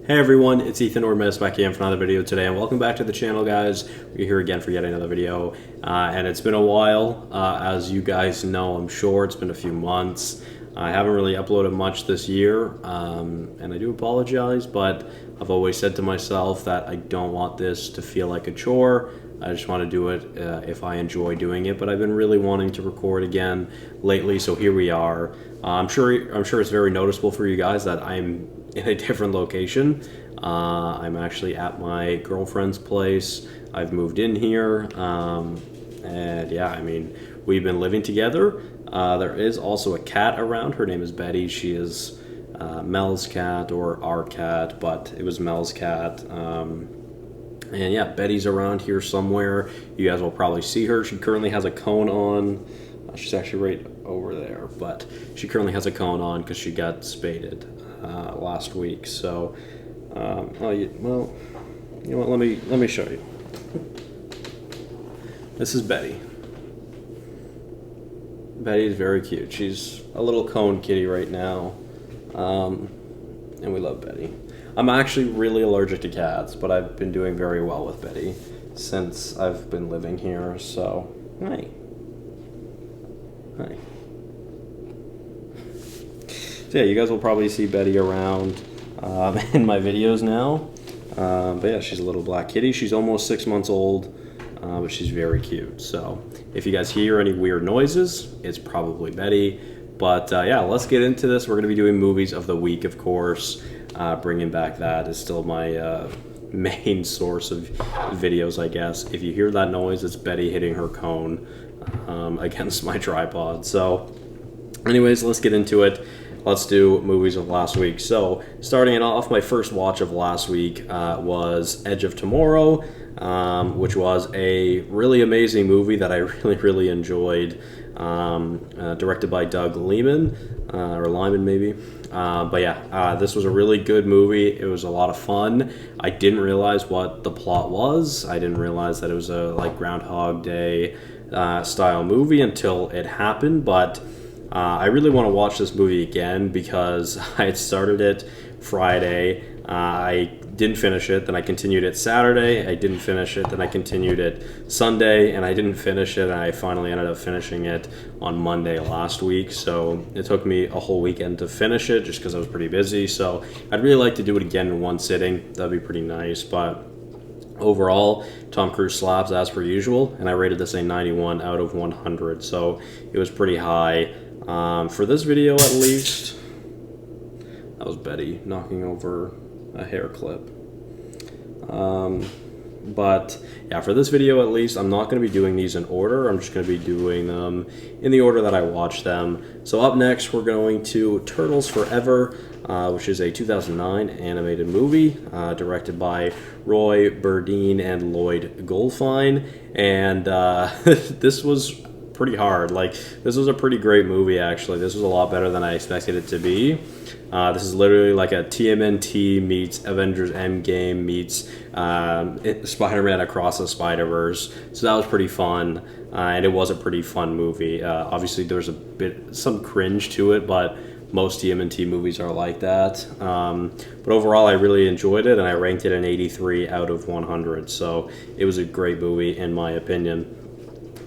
Hey everyone, it's Ethan Ormes back again for another video today, and welcome back to the channel, guys. We're here again for yet another video, and it's been a while. As you guys know, I'm sure it's been a few months. I haven't really uploaded much this year, and I do apologize, but I've always said to myself that I don't want this to feel like a chore. I just want to do it if I enjoy doing it, but I've been really wanting to record again lately, so here we are. I'm sure it's very noticeable for you guys that I'm in a different location. I'm actually at my girlfriend's place. I've moved in here, and yeah, I mean, we've been living together. There is also a cat around. Her name is Betty. She is Mel's cat, or our cat, but it was Mel's cat. And yeah, Betty's around here somewhere. You guys will probably see her. She currently has a cone on. She's actually right over there, but she currently has a cone on because she got spaded last week. So, well, you know what? Let me show you. This is Betty. Betty's very cute. She's a little cone kitty right now, and we love Betty. I'm actually really allergic to cats, but I've been doing very well with Betty since I've been living here. So, hi. Hi. So yeah, you guys will probably see Betty around in my videos now. But yeah, she's a little black kitty. She's almost 6 months old, but she's very cute. So if you guys hear any weird noises, it's probably Betty. But yeah, let's get into this. We're going to be doing movies of the week, of course. Bringing back that is still my main source of videos, I guess. If you hear that noise, it's Betty hitting her cone against my tripod. So anyways, let's get into it. Let's do movies of last week. So starting it off, my first watch of last week was Edge of Tomorrow, which was a really amazing movie that I really enjoyed. Directed by Doug Liman, or Lyman maybe. But yeah, this was a really good movie. It was a lot of fun. I didn't realize what the plot was. I didn't realize that it was a like Groundhog Day style movie until it happened. But I really want to watch this movie again because I had started it Friday. I didn't finish it, then I continued it Saturday. I didn't finish it, then I continued it Sunday, and I didn't finish it, and I finally ended up finishing it on Monday last week. So it took me a whole weekend to finish it just because I was pretty busy. So I'd really like to do it again in one sitting. That'd be pretty nice. But overall, Tom Cruise slaps as per usual, and I rated this a 91 out of 100. So it was pretty high. For this video at least. That was Betty knocking over a hair clip. But yeah, for this video at least, I'm not going to be doing these in order. I'm just going to be doing them in the order that I watched them. So up next, we're going to Turtles Forever, which is a 2009 animated movie directed by Roy Burdine and Lloyd Goldfine. And this was pretty hard. Like, this was a pretty great movie, actually. This was a lot better than I expected it to be. This is literally like a TMNT meets Avengers Endgame meets Spider-Man Across the Spider-Verse. So that was pretty fun, and it was a pretty fun movie. Obviously, there was some cringe to it, but most TMNT movies are like that. But overall, I really enjoyed it, and I ranked it an 83 out of 100. So it was a great movie, in my opinion.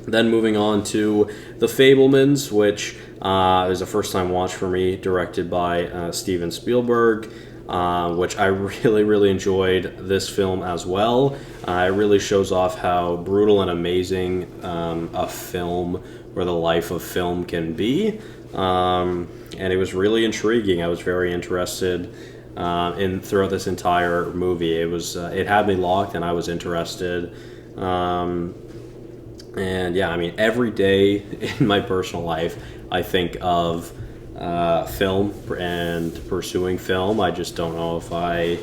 Then moving on to The Fabelmans, which is a first-time watch for me, directed by Steven Spielberg, which I really enjoyed this film as well. It really shows off how brutal and amazing a film or the life of film can be, and it was really intriguing. I was very interested in throughout this entire movie. It had me locked, and I was interested. And yeah, I mean, every day in my personal life, I think of film and pursuing film. I just don't know if I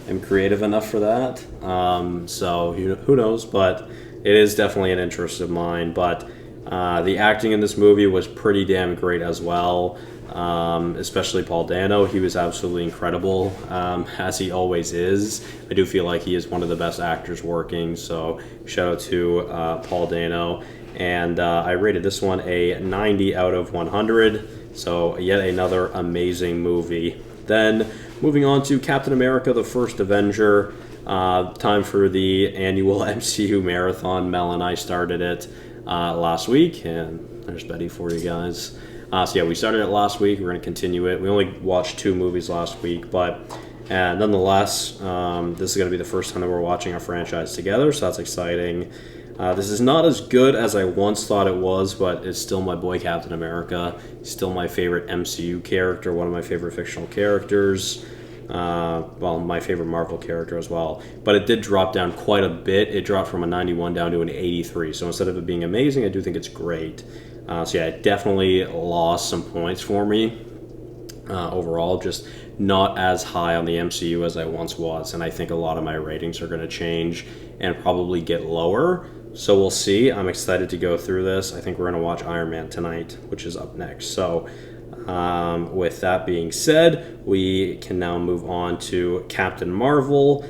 am creative enough for that. So who knows? But it is definitely an interest of mine. But the acting in this movie was pretty damn great as well. Especially Paul Dano. He was absolutely incredible, as he always is. I do feel like he is one of the best actors working, so shout out to Paul Dano. And I rated this one a 90 out of 100, so yet another amazing movie. Then moving on to Captain America: The First Avenger. Time for the annual MCU marathon. Mel and I started it last week, and there's Betty for you guys. So yeah, we started it last week. We're going to continue it. We only watched 2 movies last week, but nonetheless, this is going to be the first time that we're watching a franchise together, so that's exciting. This is not as good as I once thought it was, but it's still my boy Captain America. He's still my favorite MCU character, one of my favorite fictional characters. Well, my favorite Marvel character as well. But it did drop down quite a bit. It dropped from a 91 down to an 83. So instead of it being amazing, I do think it's great. So yeah, it definitely lost some points for me overall. Just not as high on the MCU as I once was. And I think a lot of my ratings are going to change and probably get lower. So we'll see. I'm excited to go through this. I think we're going to watch Iron Man tonight, which is up next. So with that being said, we can now move on to Captain Marvel,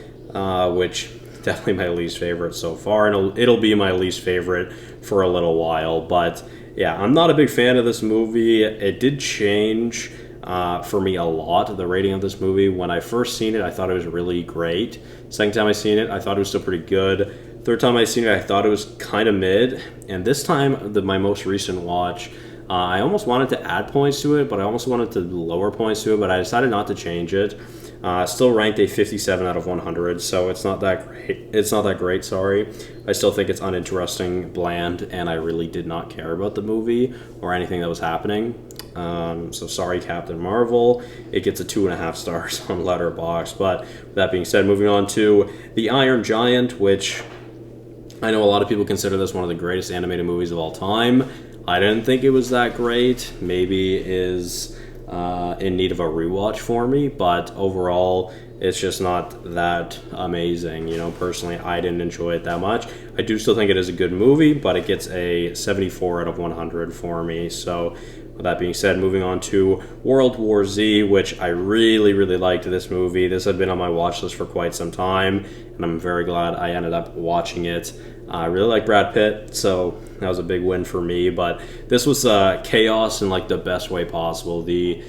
which definitely my least favorite so far, and it'll be my least favorite for a little while. But yeah, I'm not a big fan of this movie. It did change for me a lot, the rating of this movie. When I first seen it, I thought it was really great. Second time I seen it, I thought it was still pretty good. Third time I seen it, I thought it was kind of mid. And this time, my most recent watch, I almost wanted to add points to it, but I almost wanted to lower points to it, but I decided not to change it. Still ranked a 57 out of 100, so it's not that great. It's not that great, sorry. I still think it's uninteresting, bland, and I really did not care about the movie or anything that was happening. So sorry, Captain Marvel. It gets a 2.5 stars on Letterboxd. But with that being said, moving on to The Iron Giant, which I know a lot of people consider this one of the greatest animated movies of all time. I didn't think it was that great. Maybe is in need of a rewatch for me, but overall, it's just not that amazing. You know, personally, I didn't enjoy it that much. I do still think it is a good movie, but it gets a 74 out of 100 for me. So with that being said, moving on to World War Z, which I really, really liked this movie. This had been on my watch list for quite some time, and I'm very glad I ended up watching it. I really like Brad Pitt, so that was a big win for me. But this was chaos in like the best way possible. The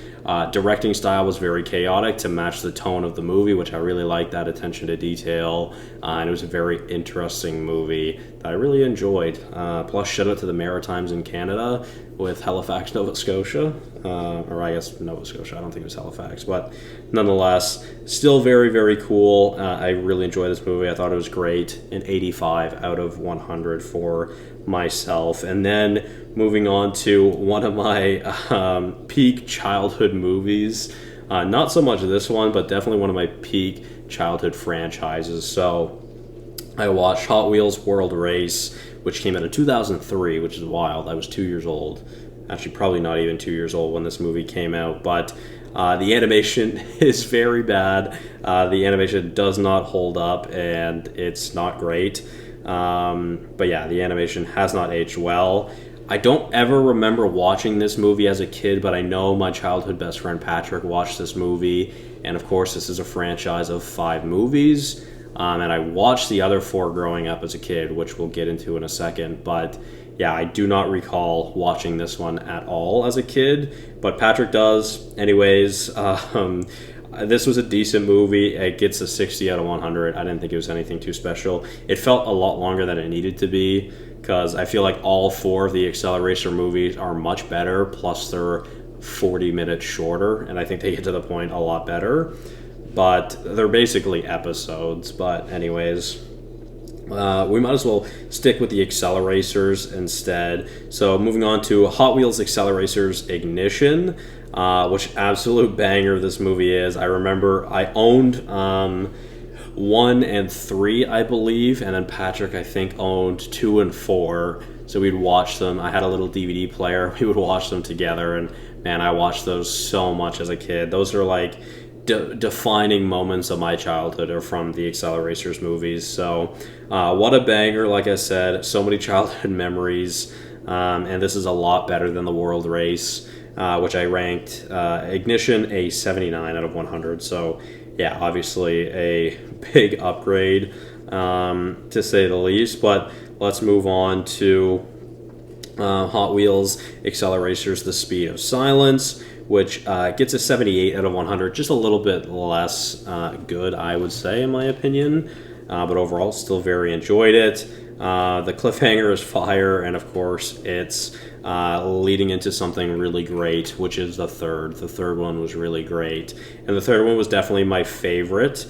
directing style was very chaotic to match the tone of the movie, which I really liked, that attention to detail. And it was a very interesting movie that I really enjoyed. Plus, shout out to the Maritimes in Canada with Halifax, Nova Scotia. Or I guess Nova Scotia, I don't think it was Halifax. But nonetheless, still very, very cool. I really enjoyed this movie. I thought it was great. An 85 out of 100 for myself. And then moving on to one of my peak childhood movies. Not so much this one, but definitely one of my peak childhood franchises. So I watched Hot Wheels World Race, which came out in 2003, which is wild. I was 2 years old. Actually, probably not even 2 years old when this movie came out. But the animation is very bad. The animation does not hold up, and it's not great. But yeah, the animation has not aged well. I don't ever remember watching this movie as a kid, but I know my childhood best friend Patrick watched this movie. And of course, this is a franchise of 5 movies. And I watched the other 4 growing up as a kid, which we'll get into in a second. But yeah, I do not recall watching this one at all as a kid, but Patrick does. Anyways, this was a decent movie. It gets a 60 out of 100. I didn't think it was anything too special. It felt a lot longer than it needed to be, because I feel like all 4 of the Accelerator movies are much better, plus they're 40 minutes shorter, and I think they get to the point a lot better. But they're basically episodes. But anyways, we might as well stick with the Acceleracers instead. So moving on to Hot Wheels Acceleracers Ignition, which absolute banger this movie is. I remember I owned 1 and 3, I believe, and then Patrick, I think, owned 2 and 4. So we'd watch them. I had a little DVD player. We would watch them together, and man, I watched those so much as a kid. Those are like defining moments of my childhood are from the Acceleracers movies. So what a banger. Like I said, so many childhood memories, and this is a lot better than the World Race, which I ranked Ignition a 79 out of 100. So yeah, obviously a big upgrade, to say the least. But let's move on to Hot Wheels Acceleracers The Speed of Silence, which gets a 78 out of 100, just a little bit less good, I would say, in my opinion. But overall, still very enjoyed it. The cliffhanger is fire, and of course, it's leading into something really great, which is the third. The third one was really great, and the third one was definitely my favorite.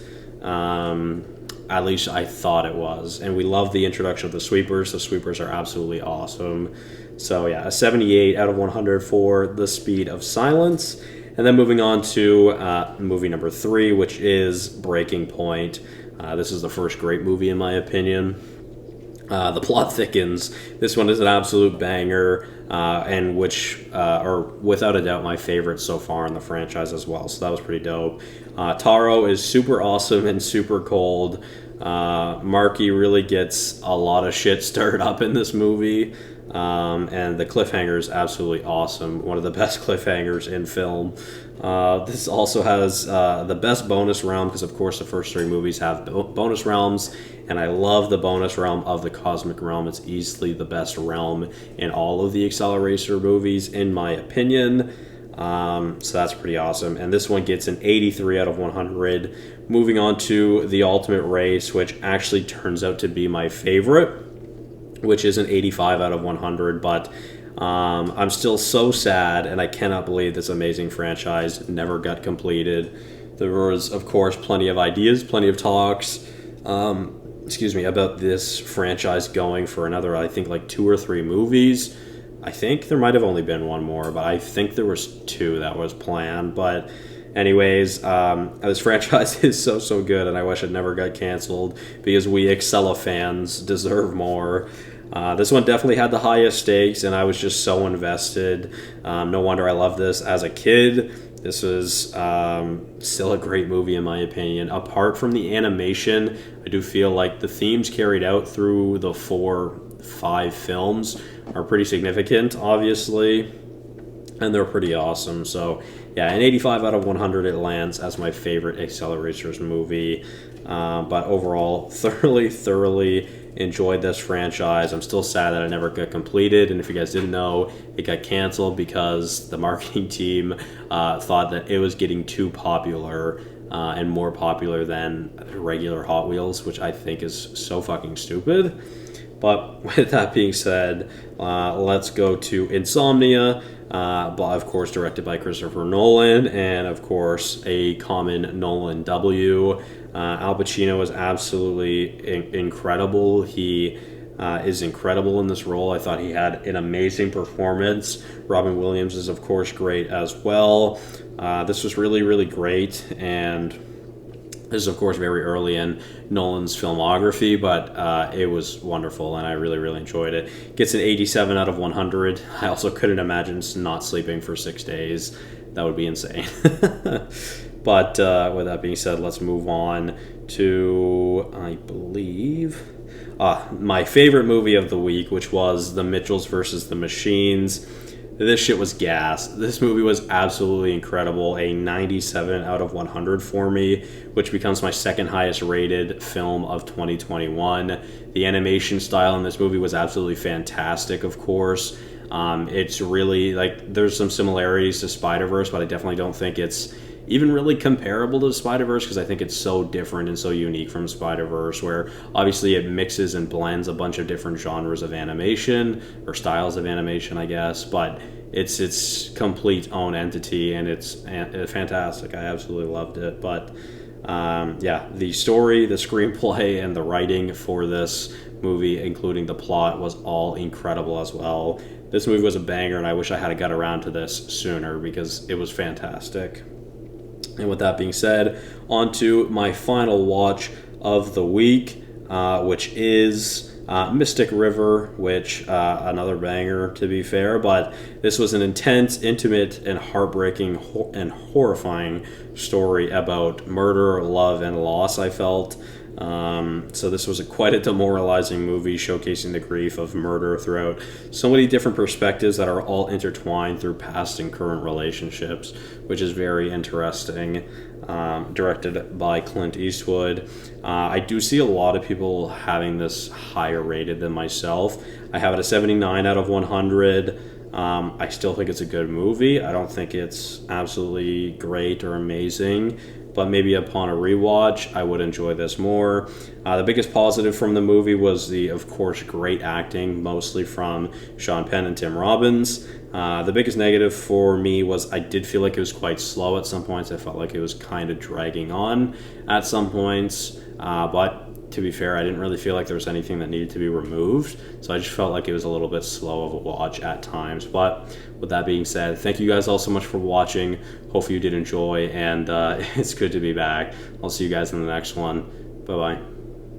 At least I thought it was. And we love the introduction of the sweepers. The sweepers are absolutely awesome. So yeah, a 78 out of 100 for The Speed of Silence. And then moving on to movie number 3, which is Breaking Point. This is the first great movie in my opinion. The plot thickens. This one is an absolute banger, and which are without a doubt my favorite so far in the franchise as well. So that was pretty dope. Taro is super awesome and super cold. Marky really gets a lot of shit stirred up in this movie. And the cliffhanger is absolutely awesome. One of the best cliffhangers in film. This also has the best bonus realm, because of course the first 3 movies have bonus realms, and I love the bonus realm of the Cosmic Realm. It's easily the best realm in all of the Accelerator movies, in my opinion. So that's pretty awesome. And this one gets an 83 out of 100. Moving on to The Ultimate Race, which actually turns out to be my favorite, which is an 85 out of 100, but I'm still so sad, and I cannot believe this amazing franchise never got completed. There was, of course, plenty of ideas, plenty of talks, about this franchise going for another, I think, like 2 or 3 movies. I think there might have only been one more, but I think there was 2 that was planned. But anyways, this franchise is so good, and I wish it never got canceled, because we Excella fans deserve more. This one definitely had the highest stakes, and I was just so invested. No wonder I loved this as a kid. This was still a great movie in my opinion. Apart from the animation, I do feel like the themes carried out through the 4-5 films are pretty significant, obviously, and they're pretty awesome. So yeah, an 85 out of 100 it lands as my favorite Accelerators movie. But overall, thoroughly enjoyed this franchise. I'm still sad that it never got completed, and if you guys didn't know, it got canceled because the marketing team thought that it was getting too popular, and more popular than regular Hot Wheels, which I think is so fucking stupid. But with that being said, let's go to Insomnia, of course directed by Christopher Nolan, and of course a common Nolan W. Al Pacino is absolutely incredible. He is incredible in this role. I thought he had an amazing performance. Robin Williams is of course great as well. This was really great, and this is of course very early in Nolan's filmography, but it was wonderful, and I really enjoyed it. Gets an 87 out of 100. I also couldn't imagine not sleeping for 6 days. That would be insane. But with that being said, let's move on to, I believe, my favorite movie of the week, which was The Mitchells versus the Machines. This shit was gas. This movie was absolutely incredible. A 97 out of 100 for me, which becomes my second highest rated film of 2021. The animation style in this movie was absolutely fantastic, of course. It's really, like, there's some similarities to Spider-Verse, but I definitely don't think it's even really comparable to Spider-Verse, because I think it's so different and so unique from Spider-Verse, where obviously it mixes and blends a bunch of different genres of animation, or styles of animation, I guess, but it's its complete own entity, and it's fantastic. I absolutely loved it. But yeah, the story, the screenplay, and the writing for this movie, including the plot, was all incredible as well. This movie was a banger, and I wish I had got around to this sooner, because it was fantastic. And with that being said, on to my final watch of the week, which is Mystic River, which another banger, to be fair, but this was an intense, intimate, and heartbreaking and horrifying story about murder, love, and loss, I felt. So this was quite a demoralizing movie, showcasing the grief of murder throughout so many different perspectives that are all intertwined through past and current relationships, which is very interesting. directed by Clint Eastwood. I do see a lot of people having this higher rated than myself. I have it a 79 out of 100. I still think it's a good movie. I don't think it's absolutely great or amazing, but maybe upon a rewatch, I would enjoy this more. The biggest positive from the movie was of course, great acting, mostly from Sean Penn and Tim Robbins. The biggest negative for me was I did feel like it was quite slow at some points. I felt like it was kind of dragging on at some points, but to be fair, I didn't really feel like there was anything that needed to be removed, so I just felt like it was a little bit slow of a watch at times. But with that being said, thank you guys all so much for watching. Hopefully you did enjoy, and it's good to be back. I'll see you guys in the next one. Bye-bye.